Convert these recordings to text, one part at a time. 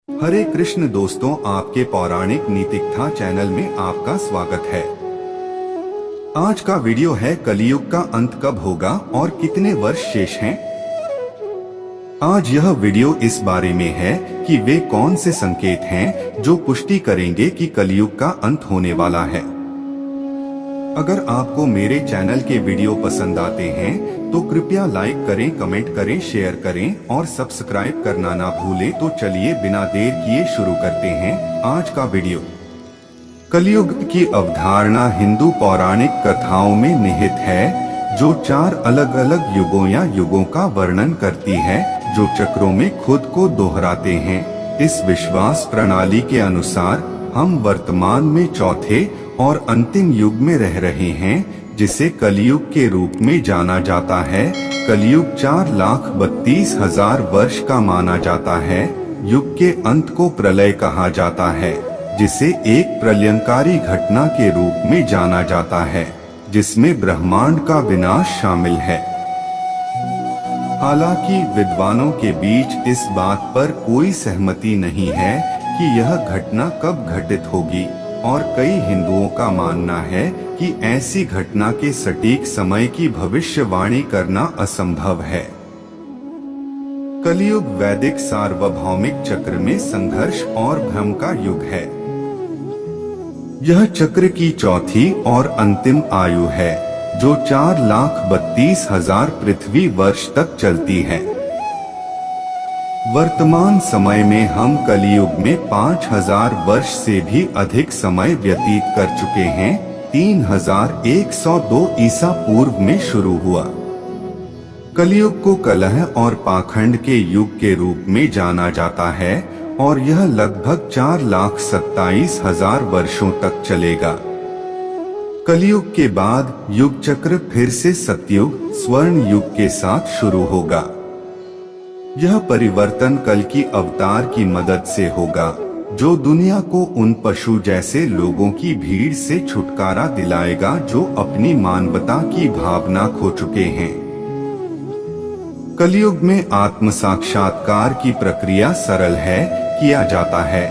हरे कृष्ण दोस्तों, आपके पौराणिक नीतिकथा चैनल में आपका स्वागत है। आज का वीडियो है कलियुग का अंत कब होगा और कितने वर्ष शेष हैं। आज यह वीडियो इस बारे में है कि वे कौन से संकेत हैं जो पुष्टि करेंगे कि कलियुग का अंत होने वाला है। अगर आपको मेरे चैनल के वीडियो पसंद आते हैं तो कृपया लाइक करें, कमेंट करें, शेयर करें और सब्सक्राइब करना ना भूलें। तो चलिए बिना देर किए शुरू करते हैं आज का वीडियो। कलियुग की अवधारणा हिंदू पौराणिक कथाओं में निहित है, जो 4 अलग अलग युगों या युगों का वर्णन करती है, जो चक्रों में खुद को दोहराते हैं। इस विश्वास प्रणाली के अनुसार हम वर्तमान में चौथे और अंतिम युग में रह रहे हैं, जिसे कलियुग के रूप में जाना जाता है। कलियुग 4,32,000 वर्ष का माना जाता है। युग के अंत को प्रलय कहा जाता है, जिसे एक प्रलयंकारी घटना के रूप में जाना जाता है, जिसमें ब्रह्मांड का विनाश शामिल है। हालांकि विद्वानों के बीच इस बात पर कोई सहमति नहीं है कि यह घटना कब घटित होगी, और कई हिंदुओं का मानना है कि ऐसी घटना के सटीक समय की भविष्यवाणी करना असंभव है। कलियुग वैदिक सार्वभौमिक चक्र में संघर्ष और भ्रम का युग है। यह चक्र की चौथी और अंतिम आयु है, जो 4,32,000 पृथ्वी वर्ष तक चलती है। वर्तमान समय में हम कलियुग में 5,000 वर्ष से भी अधिक समय व्यतीत कर चुके हैं। 3,102 ईसा पूर्व में शुरू हुआ। कलियुग को कलह और पाखंड के युग के रूप में जाना जाता है और यह लगभग 4,27,000 वर्षों तक चलेगा। कलियुग के बाद युग चक्र फिर से सतयुग स्वर्ण युग के साथ शुरू होगा। यह परिवर्तन कल की अवतार की मदद से होगा, जो दुनिया को उन पशु जैसे लोगों की भीड़ से छुटकारा दिलाएगा जो अपनी मानवता की भावना खो चुके हैं। कलियुग में आत्म साक्षात्कार की प्रक्रिया सरल है, किया जाता है,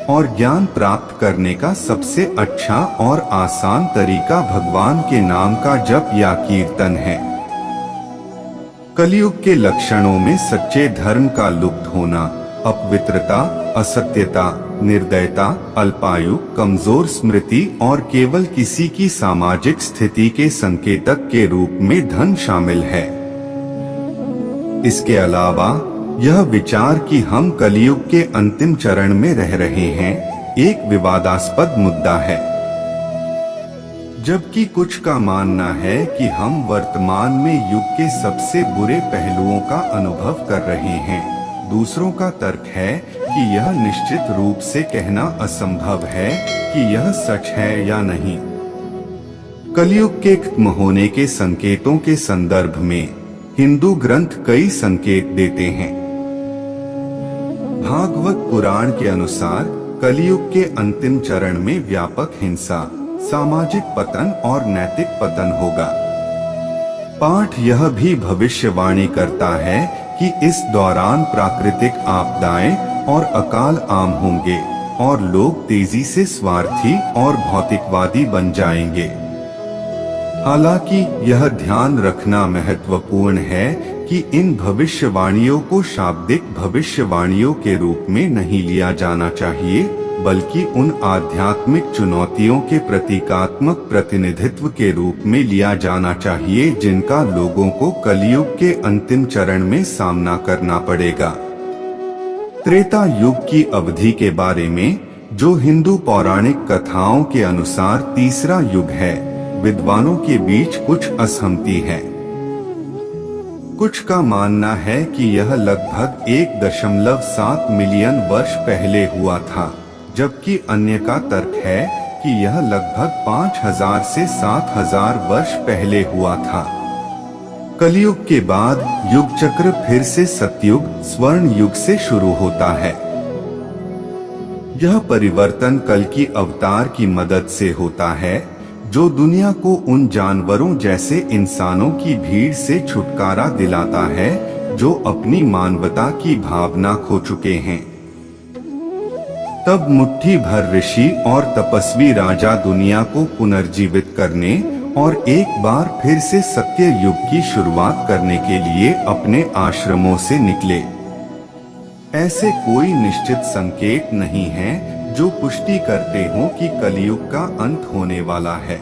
और ज्ञान प्राप्त करने का सबसे अच्छा और आसान तरीका भगवान के नाम का जप या कीर्तन है। कलियुग के लक्षणों में सच्चे धर्म का लुप्त होना, अपवित्रता, असत्यता, निर्दयता, अल्पायु, कमजोर स्मृति और केवल किसी की सामाजिक स्थिति के संकेतक के रूप में धन शामिल है। इसके अलावा यह विचार कि हम कलियुग के अंतिम चरण में रह रहे हैं, एक विवादास्पद मुद्दा है। जबकि कुछ का मानना है कि हम वर्तमान में युग के सबसे बुरे पहलुओं का अनुभव कर रहे हैं, दूसरों का तर्क है कि यह निश्चित रूप से कहना असंभव है कि यह सच है या नहीं। कलियुग के खत्म होने के संकेतों के संदर्भ में हिंदू ग्रंथ कई संकेत देते हैं। भागवत पुराण के अनुसार कलियुग के अंतिम चरण में व्यापक हिंसा, सामाजिक पतन और नैतिक पतन होगा। पाठ यह भी भविष्यवाणी करता है कि इस दौरान प्राकृतिक आपदाएं और अकाल आम होंगे और लोग तेजी से स्वार्थी और भौतिकवादी बन जाएंगे। हालांकि यह ध्यान रखना महत्वपूर्ण है कि इन भविष्यवाणियों को शाब्दिक भविष्यवाणियों के रूप में नहीं लिया जाना चाहिए, बल्कि उन आध्यात्मिक चुनौतियों के प्रतीकात्मक प्रतिनिधित्व के रूप में लिया जाना चाहिए जिनका लोगों को कलियुग के अंतिम चरण में सामना करना पड़ेगा। त्रेता युग की अवधि के बारे में, जो हिंदू पौराणिक कथाओं के अनुसार तीसरा युग है, विद्वानों के बीच कुछ असहमति है। कुछ का मानना है कि यह लगभग 1.7 मिलियन वर्ष पहले हुआ था, जबकि अन्य का तर्क है कि यह लगभग 5,000 से 7,000 वर्ष पहले हुआ था। कलियुग के बाद युग चक्र फिर से सतयुग स्वर्ण युग से शुरू होता है। यह परिवर्तन कल की अवतार की मदद से होता है, जो दुनिया को उन जानवरों जैसे इंसानों की भीड़ से छुटकारा दिलाता है जो अपनी मानवता की भावना खो चुके हैं। तब मुट्ठी भर ऋषि और तपस्वी राजा दुनिया को पुनर्जीवित करने और एक बार फिर से सत्य युग की शुरुआत करने के लिए अपने आश्रमों से निकले। ऐसे कोई निश्चित संकेत नहीं है जो पुष्टि करते हों कि कलियुग का अंत होने वाला है।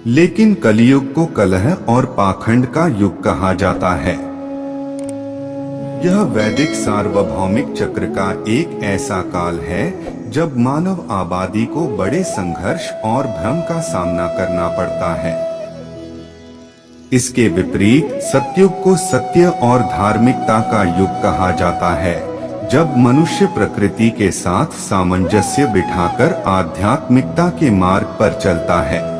लेकिन कलियुग को कलह और पाखंड का युग कहा जाता है। यह वैदिक सार्वभौमिक चक्र का एक ऐसा काल है जब मानव आबादी को बड़े संघर्ष और भ्रम का सामना करना पड़ता है। इसके विपरीत सतयुग को सत्य और धार्मिकता का युग कहा जाता है, जब मनुष्य प्रकृति के साथ सामंजस्य बिठाकर आध्यात्मिकता के मार्ग पर चलता है।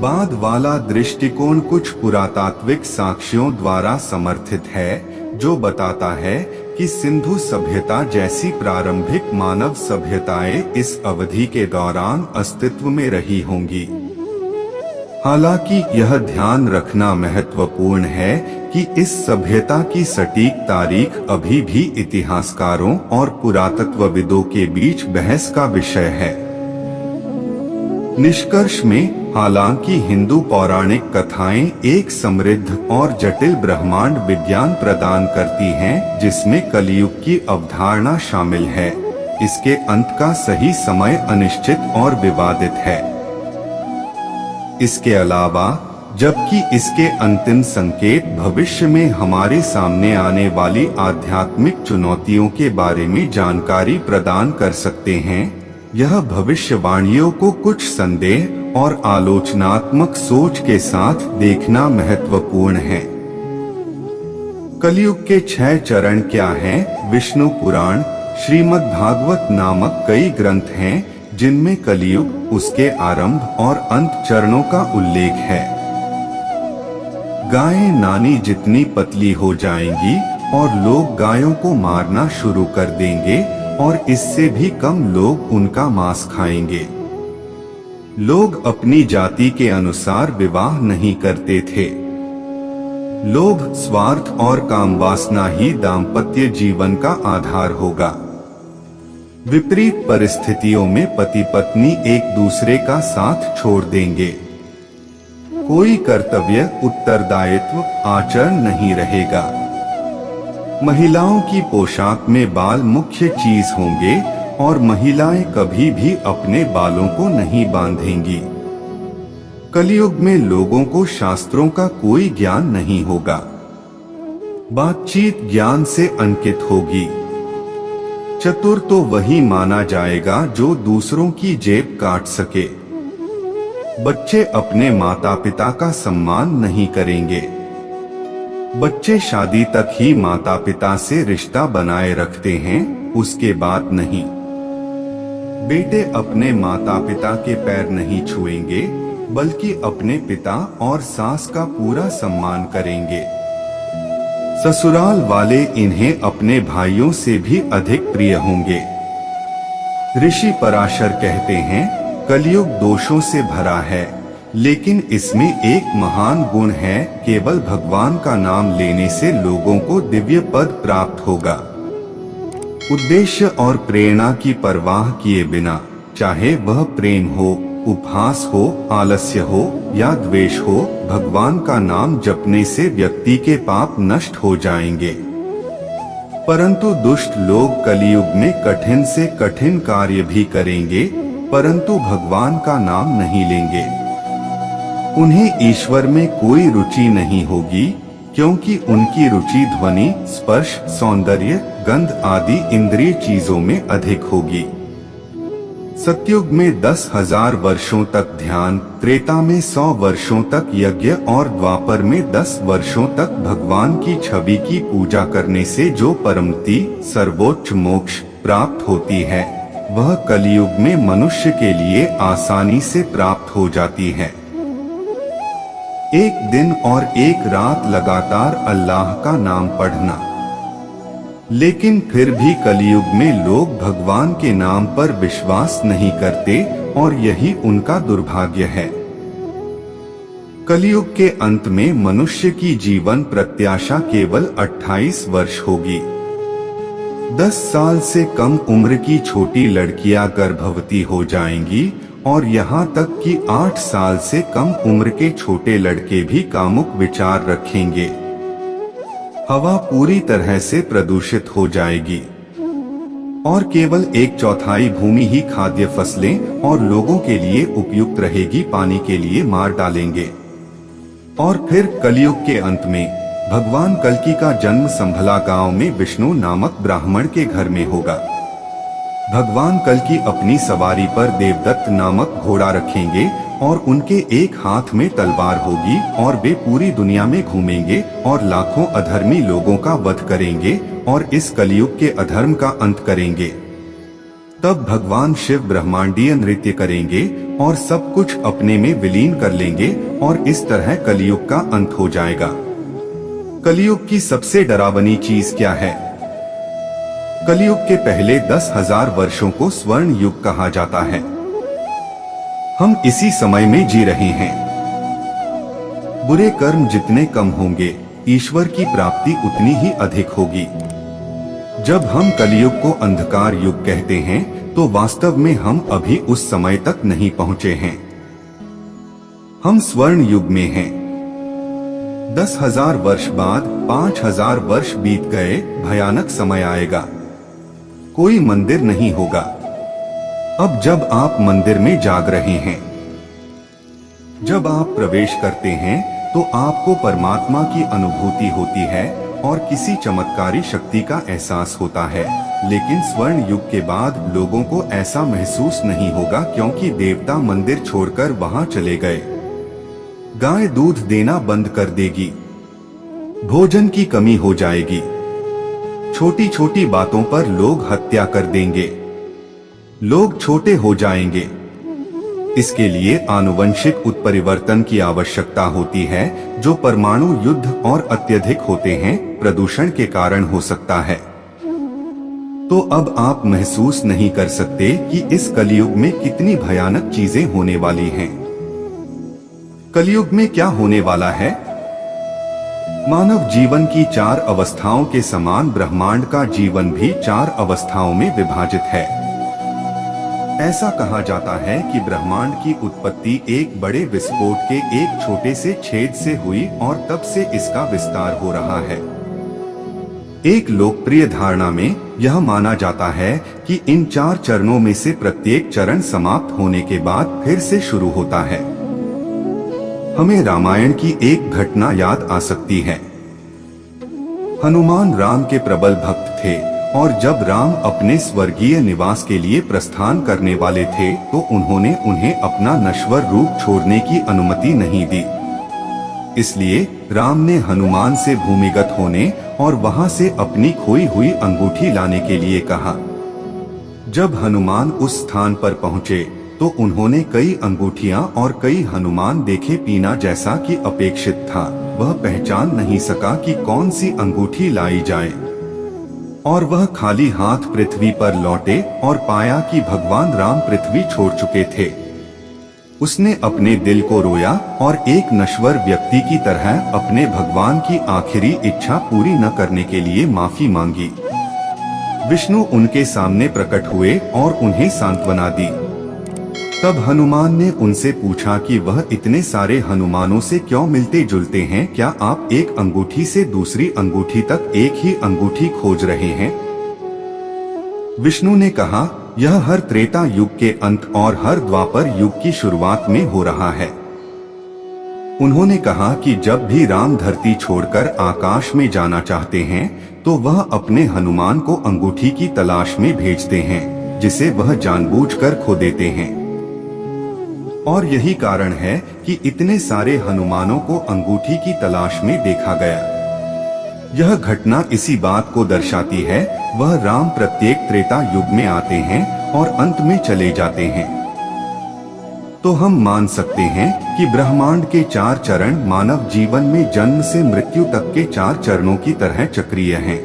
बाद वाला दृष्टिकोण कुछ पुरातात्विक साक्ष्यों द्वारा समर्थित है, जो बताता है कि सिंधु सभ्यता जैसी प्रारंभिक मानव सभ्यताएं इस अवधि के दौरान अस्तित्व में रही होंगी। हालांकि यह ध्यान रखना महत्वपूर्ण है कि इस सभ्यता की सटीक तारीख अभी भी इतिहासकारों और पुरातत्वविदों के बीच बहस का विषय है। निष्कर्ष में, हालांकि हिंदू पौराणिक कथाएं एक समृद्ध और जटिल ब्रह्मांड विज्ञान प्रदान करती हैं, जिसमें कलियुग की अवधारणा शामिल है, इसके अंत का सही समय अनिश्चित और विवादित है। इसके अलावा, जबकि इसके अंतिम संकेत भविष्य में हमारे सामने आने वाली आध्यात्मिक चुनौतियों के बारे में जानकारी प्रदान कर सकते हैं, यह भविष्यवाणियों को कुछ संदेह और आलोचनात्मक सोच के साथ देखना महत्वपूर्ण है। कलियुग के 6 चरण क्या हैं? विष्णु पुराण, श्रीमद् भागवत नामक कई ग्रंथ हैं जिनमें कलियुग, उसके आरंभ और अंत चरणों का उल्लेख है। गायें नानी जितनी पतली हो जाएंगी और लोग गायों को मारना शुरू कर देंगे और इससे भी कम लोग उनका मांस खाएंगे। लोग अपनी जाति के अनुसार विवाह नहीं करते थे। लोभ, स्वार्थ और कामवासना ही दाम्पत्य जीवन का आधार होगा। विपरीत परिस्थितियों में पति पत्नी एक दूसरे का साथ छोड़ देंगे। कोई कर्तव्य, उत्तरदायित्व, आचरण नहीं रहेगा। महिलाओं की पोशाक में बाल मुख्य चीज होंगे और महिलाएं कभी भी अपने बालों को नहीं बांधेंगी। कलियुग में लोगों को शास्त्रों का कोई ज्ञान नहीं होगा। बातचीत ज्ञान से अंकित होगी। चतुर तो वही माना जाएगा जो दूसरों की जेब काट सके। बच्चे अपने माता पिता का सम्मान नहीं करेंगे। बच्चे शादी तक ही माता पिता से रिश्ता बनाए रखते हैं, उसके बाद नहीं। बेटे अपने माता पिता के पैर नहीं छुएंगे, बल्कि अपने पिता और सास का पूरा सम्मान करेंगे। ससुराल वाले इन्हें अपने भाइयों से भी अधिक प्रिय होंगे। ऋषि पराशर कहते हैं, कलियुग दोषों से भरा है, लेकिन इसमें एक महान गुण है, केवल भगवान का नाम लेने से लोगों को दिव्य पद प्राप्त होगा। उद्देश्य और प्रेरणा की परवाह किए बिना, चाहे वह प्रेम हो, उपहास हो, आलस्य हो या द्वेष हो, भगवान का नाम जपने से व्यक्ति के पाप नष्ट हो जाएंगे। परंतु दुष्ट लोग कलियुग में कठिन से कठिन कार्य भी करेंगे, परंतु भगवान का नाम नहीं लेंगे। उन्हें ईश्वर में कोई रुचि नहीं होगी, क्योंकि उनकी रुचि ध्वनि, स्पर्श, सौंदर्य, गंध आदि इंद्रिय चीजों में अधिक होगी। सतयुग में 10,000 वर्षों तक ध्यान, त्रेता में 100 वर्षों तक यज्ञ और द्वापर में 10 वर्षों तक भगवान की छवि की पूजा करने से जो परमति, सर्वोच्च मोक्ष प्राप्त होती है, वह कलियुग में मनुष्य के लिए आसानी से प्राप्त हो जाती है। एक दिन और एक रात लगातार अल्लाह का नाम पढ़ना। लेकिन फिर भी कलियुग में लोग भगवान के नाम पर विश्वास नहीं करते और यही उनका दुर्भाग्य है। कलियुग के अंत में मनुष्य की जीवन प्रत्याशा केवल 28 वर्ष होगी। 10 साल से कम उम्र की छोटी लड़कियां गर्भवती हो जाएंगी और यहाँ तक कि 8 साल से कम उम्र के छोटे लड़के भी कामुक विचार रखेंगे। हवा पूरी तरह से प्रदूषित हो जाएगी और केवल 1/4 भूमि ही खाद्य फसलें और लोगों के लिए उपयुक्त रहेगी, पानी के लिए मार डालेंगे। और फिर कलयुग के अंत में भगवान कल्कि का जन्म संभला गांव में विष्णु नामक ब्राह्मण के घर में होगा। भगवान कल्कि अपनी सवारी पर देवदत्त नामक घोड़ा रखेंगे और उनके एक हाथ में तलवार होगी और वे पूरी दुनिया में घूमेंगे और लाखों अधर्मी लोगों का वध करेंगे और इस कलयुग के अधर्म का अंत करेंगे। तब भगवान शिव ब्रह्मांडीय नृत्य करेंगे और सब कुछ अपने में विलीन कर लेंगे और इस तरह कलयुग का अंत हो जाएगा। कलयुग की सबसे डरावनी चीज क्या है? कलयुग के पहले 10,000 वर्षों को स्वर्ण युग कहा जाता है। हम इसी समय में जी रहे हैं। बुरे कर्म जितने कम होंगे, ईश्वर की प्राप्ति उतनी ही अधिक होगी। जब हम कलयुग को अंधकार युग कहते हैं, तो वास्तव में हम अभी उस समय तक नहीं पहुंचे हैं। हम स्वर्ण युग में हैं। 10,000 वर्ष बाद 5,000 वर्ष बीत गए, भयानक समय आएगा। कोई मंदिर नहीं होगा। अब जब आप मंदिर में जाग रहे हैं, जब आप प्रवेश करते हैं, तो आपको परमात्मा की अनुभूति होती है और किसी चमत्कारी शक्ति का एहसास होता है। लेकिन स्वर्ण युग के बाद लोगों को ऐसा महसूस नहीं होगा, क्योंकि देवता मंदिर छोड़कर वहां चले गए। गाय दूध देना बंद कर देगी, भोजन की कमी हो जाएगी, छोटी छोटी बातों पर लोग हत्या कर देंगे, लोग छोटे हो जाएंगे। इसके लिए आनुवंशिक उत्परिवर्तन की आवश्यकता होती है, जो परमाणु युद्ध और अत्यधिक होते हैं, प्रदूषण के कारण हो सकता है। तो अब आप महसूस नहीं कर सकते कि इस कलयुग में कितनी भयानक चीजें होने वाली हैं। कलयुग में क्या होने वाला है? मानव जीवन की 4 अवस्थाओं के समान ब्रह्मांड का जीवन भी 4 अवस्थाओं में विभाजित है। ऐसा कहा जाता है कि ब्रह्मांड की उत्पत्ति एक बड़े विस्फोट के एक छोटे से छेद से हुई और तब से इसका विस्तार हो रहा है। एक लोकप्रिय धारणा में यह माना जाता है कि इन 4 चरणों में से प्रत्येक चरण समाप्त होने के बाद फिर से शुरू होता है। हमें रामायण की एक घटना याद आ सकती है। हनुमान राम के प्रबल भक्त थे और जब राम अपने स्वर्गीय निवास के लिए प्रस्थान करने वाले थे, तो उन्होंने उन्हें अपना नश्वर रूप छोड़ने की अनुमति नहीं दी। इसलिए राम ने हनुमान से भूमिगत होने और वहां से अपनी खोई हुई अंगूठी लाने के लिए कहा। जब हनुमान उस स्थान पर पहुंचे, तो उन्होंने कई अंगूठियां और कई हनुमान देखे। पीना जैसा कि अपेक्षित था, वह पहचान नहीं सका कि कौन सी अंगूठी लाई जाए और वह खाली हाथ पृथ्वी पर लौटे और पाया कि भगवान राम पृथ्वी छोड़ चुके थे। उसने अपने दिल को रोया और एक नश्वर व्यक्ति की तरह अपने भगवान की आखिरी इच्छा पूरी न करने के लिए माफी मांगी। विष्णु उनके सामने प्रकट हुए और उन्हें सांत्वना दी। तब हनुमान ने उनसे पूछा कि वह इतने सारे हनुमानों से क्यों मिलते जुलते हैं? क्या आप एक अंगूठी से दूसरी अंगूठी तक एक ही अंगूठी खोज रहे हैं? विष्णु ने कहा, यह हर त्रेता युग के अंत और हर द्वापर युग की शुरुआत में हो रहा है। उन्होंने कहा कि जब भी राम धरती छोड़कर आकाश में जाना चाहते हैं, तो वह अपने हनुमान को अंगूठी की तलाश में भेजते हैं, जिसे वह जानबूझकर खो देते हैं। और यही कारण है कि इतने सारे हनुमानों को अंगूठी की तलाश में देखा गया। यह घटना इसी बात को दर्शाती है, वह राम प्रत्येक त्रेता युग में आते हैं और अंत में चले जाते हैं। तो हम मान सकते हैं कि ब्रह्मांड के 4 चरण मानव जीवन में जन्म से मृत्यु तक के 4 चरणों की तरह चक्रीय हैं।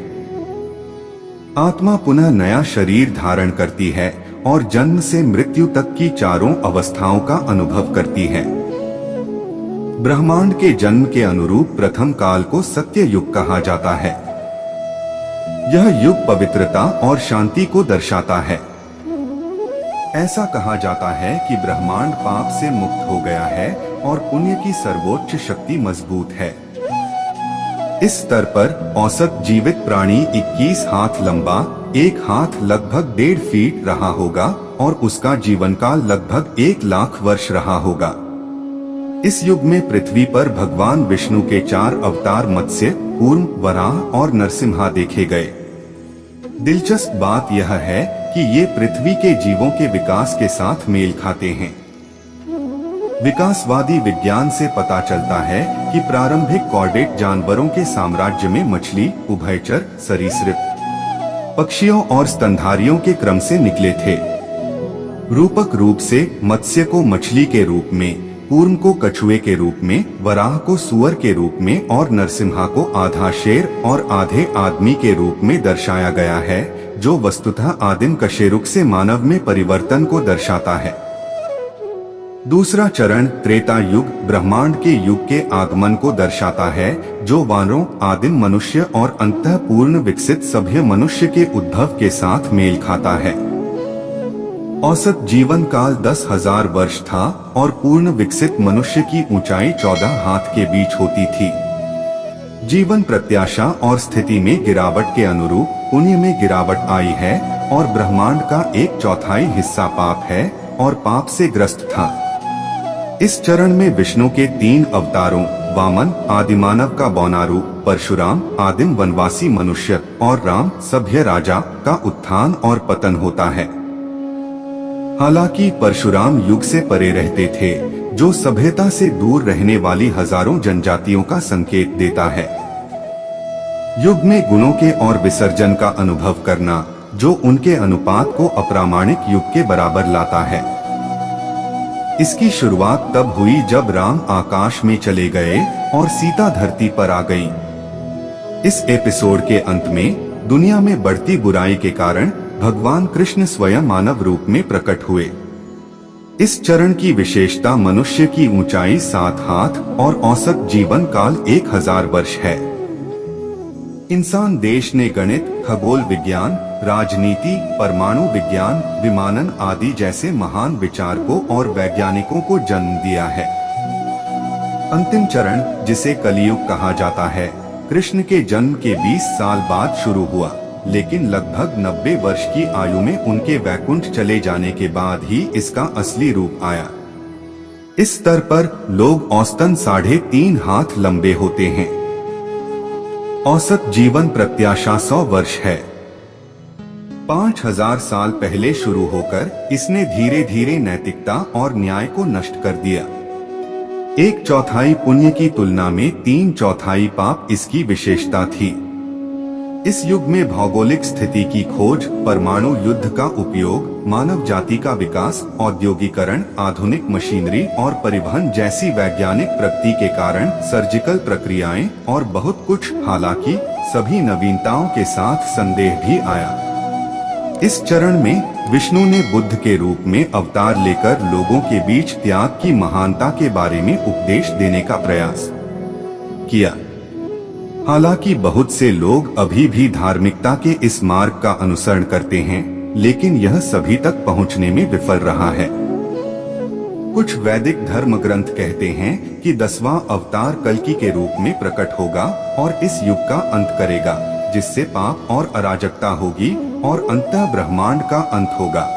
आत्मा पुनः नया शरीर धारण करती है और जन्म से मृत्यु तक की 4 अवस्थाओं का अनुभव करती है। ब्रह्मांड के जन्म के अनुरूप प्रथम काल को सत्य युग कहा जाता है। यह युग पवित्रता और शांति को दर्शाता है। ऐसा कहा जाता है कि ब्रह्मांड पाप से मुक्त हो गया है और पुण्य की सर्वोच्च शक्ति मजबूत है। इस स्तर पर औसत जीवित प्राणी 21 हाथ लंबा, 1 हाथ लगभग 1.5 फीट रहा होगा और उसका जीवन काल लगभग 1 लाख वर्ष रहा होगा। इस युग में पृथ्वी पर भगवान विष्णु के 4 अवतार मत्स्य, कूर्म, वराह और नरसिम्हा देखे गए। दिलचस्प बात यह है कि ये पृथ्वी के जीवों के विकास के साथ मेल खाते हैं। विकासवादी विज्ञान से पता चलता है कि प्रारंभिक कॉर्डेट जानवरों के साम्राज्य में मछली, उभयचर, सरीसृप, पक्षियों और स्तनधारियों के क्रम से निकले थे। रूपक रूप से मत्स्य को मछली के रूप में, कूर्म को कछुए के रूप में, वराह को सूअर के रूप में और नरसिम्हा को आधा शेर और आधे आदमी के रूप में दर्शाया गया है, जो वस्तुतः आदिम कशेरुक से मानव में परिवर्तन को दर्शाता है। दूसरा चरण त्रेता युग ब्रह्मांड के युग के आगमन को दर्शाता है, जो वानरों, आदिम मनुष्य और अंततः पूर्ण विकसित सभ्य मनुष्य के उद्भव के साथ मेल खाता है। औसत जीवन काल 10,000 वर्ष था और पूर्ण विकसित मनुष्य की ऊंचाई 14 हाथ के बीच होती थी। जीवन प्रत्याशा और स्थिति में गिरावट के अनुरूप पुण्य में गिरावट आई है और ब्रह्मांड का 1/4 हिस्सा पाप है और पाप से ग्रस्त था। इस चरण में विष्णु के 3 अवतारों वामन, आदिमानव का बौना रूप, परशुराम, आदिम वनवासी मनुष्य और राम, सभ्य राजा का उत्थान और पतन होता है। हालांकि परशुराम युग से परे रहते थे, जो सभ्यता से दूर रहने वाली हजारों जनजातियों का संकेत देता है। युग में गुणों के और विसर्जन का अनुभव करना, जो उनके अनुपात को अप्रामाणिक युग के बराबर लाता है। इसकी शुरुआत तब हुई जब राम आकाश में चले गए और सीता धरती पर आ गई। इस एपिसोड के अंत में दुनिया में बढ़ती बुराई के कारण भगवान कृष्ण स्वयं मानव रूप में प्रकट हुए। इस चरण की विशेषता मनुष्य की ऊंचाई 7 हाथ और औसत जीवन काल 1000 वर्ष है। इंसान देश ने गणित, खगोल विज्ञान, राजनीति, परमाणु विज्ञान, विमानन आदि जैसे महान विचारकों और वैज्ञानिकों को जन्म दिया है। अंतिम चरण, जिसे कलियुग कहा जाता है, कृष्ण के जन्म के 20 साल बाद शुरू हुआ, लेकिन लगभग 90 वर्ष की आयु में उनके वैकुंठ चले जाने के बाद ही इसका असली रूप आया। इस स्तर पर लोग औसतन 3.5 हाथ लंबे होते हैं। औसत जीवन प्रत्याशा 100 वर्ष है। 5000 साल पहले शुरू होकर इसने धीरे धीरे नैतिकता और न्याय को नष्ट कर दिया। 1/4 पुण्य की तुलना में 3/4 पाप इसकी विशेषता थी। इस युग में भौगोलिक स्थिति की खोज, परमाणु युद्ध का उपयोग, मानव जाति का विकास, औद्योगिकरण, आधुनिक मशीनरी और परिवहन जैसी वैज्ञानिक प्रगति के कारण सर्जिकल प्रक्रियाएं और बहुत कुछ, हालांकि सभी नवीनताओं के साथ संदेह भी आया। इस चरण में विष्णु ने बुद्ध के रूप में अवतार लेकर लोगों के बीच त्याग की महानता के बारे में उपदेश देने का प्रयास किया। हालांकि बहुत से लोग अभी भी धार्मिकता के इस मार्ग का अनुसरण करते हैं, लेकिन यह सभी तक पहुंचने में विफल रहा है। कुछ वैदिक धर्म ग्रंथ कहते हैं कि 10वां अवतार कल्कि के रूप में प्रकट होगा और इस युग का अंत करेगा, जिससे पाप और अराजकता होगी और अंततः ब्रह्मांड का अंत होगा।